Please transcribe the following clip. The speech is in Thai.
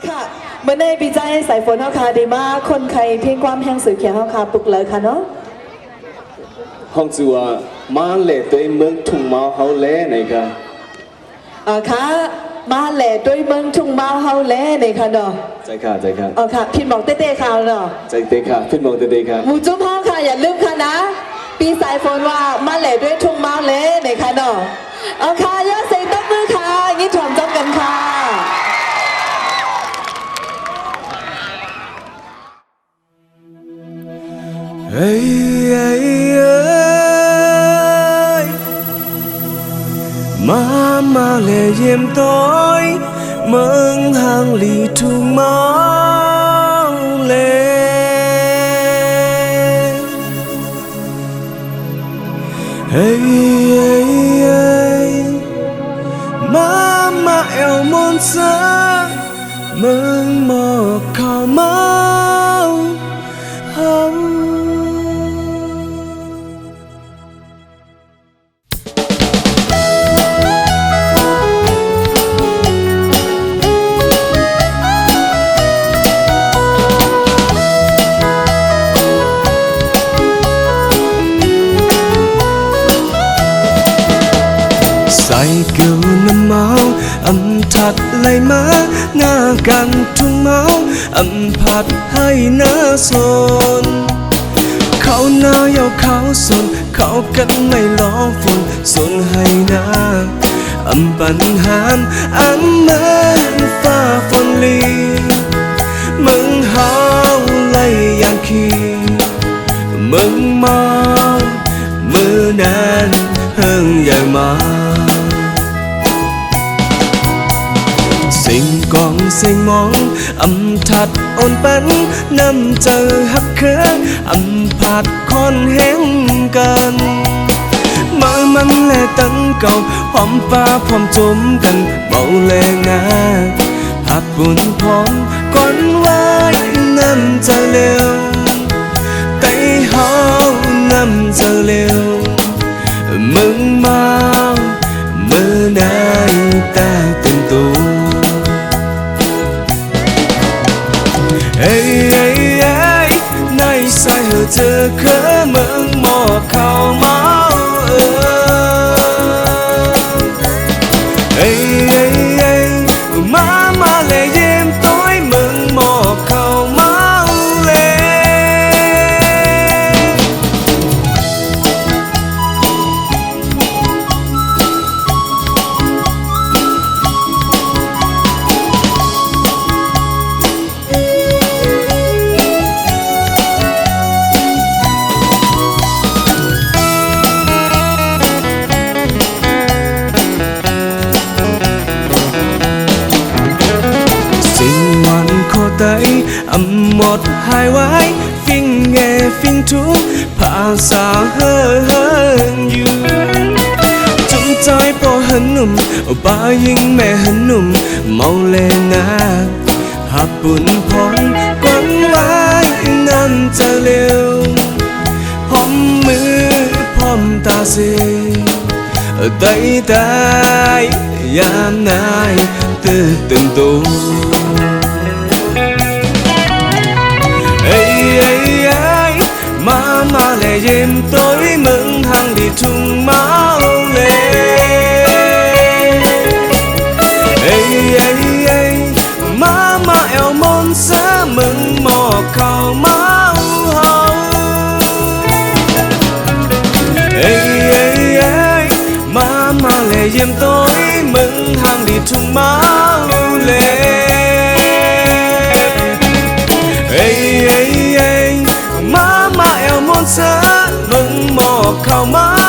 ค่ะเมื่อในปีใจสายฝนเฮาค่ะได้มาคนไข้เพียงความแห้งสื่อเขียนเฮาค่ะปลุกเลยค่ะเนาะห้องจัวมาเล่ตัวเมืองทุ่งเมาเฮาเล่ไหนกันค่ะมาแหล่ด้วยเมืองทุ่งเมาเฮาแล่ในค่ะเนาะใจค่ะใจค่ะค่ะพินบอกเต้ๆค่ะเนาะใจเต้ค่ะพินบอกเต้ๆค่ะหมู่จุ๊บเฮาค่ะอย่าลืมค่ะนะปีสายฝนว่ามาแหล่ด้วยทุ่งเมาแล่ในค่ะเนาะค่ะยอดเสียงตบมือค่ะยิ่งถ่อมจำกันค่ะเฮ้ยมาเลยเยี่ยมต้อยเมืองห่างลีทุ่งเมาเลยเฮ้ยมาเอลมอนซาเมืองหมอกข้าวเมาใส่เกี่ยวน้ำเมาอำถัดไหลมาหน้ากันทุ่งเมาอำผัดให้หน้าสนเขาหน้าเยาเขาสนเขากันไม่ล้อฝนสนให้หน้าอำปัญหามอำมันฟ้าฝนลีมึงเฮาไหลอย่างขี้มึงเมามือนั้นเฮิงใหญ่มาสิ่งกองสิ่งมองอำถัดอ่อนปันนำเจอหักเคืออำผัดคอนแห้งกันมามันแลตั้งเก่าพร้อมป้าพร้อมจมกันเบาแรงงาผักบุญพร้อมก่อนไว้นำเจอเร็วไต่เฮานำเจอเร็วมึงมามือไหนตาเต็มตัวเฮ้ยในสายเหอเธอเคยเมืองหมอกข้าวเมาเฮ้ยมาเลยเยี่ยมต้อยเมืองหมอกข้าวเมาเลยอำหมดหายไว้ฟิงแงฟิงทุกภาษาเฮินอยู่จงใจปอหันหนุ่มป้ายิงแม่หันหนุ่มเมาแรงนาหับบุญพรกวนไว้นั่นจะเร็วพร้อมมือพร้อมตาเสียได้ยามนายตื่นตัวมาเลยเยี่ยมต้อยเมืองห่างที่ทุ่งเมาเลยเฮ้ยมาเอลมอนซาเมืองหมอกข้าวเมาเฮ้ยมาเลยเยี่ยมต้อยเมืองห่างที่ทุ่งเมาเลยเฮ้ยมาเอลมอนซามึงหมอกข้าวเมา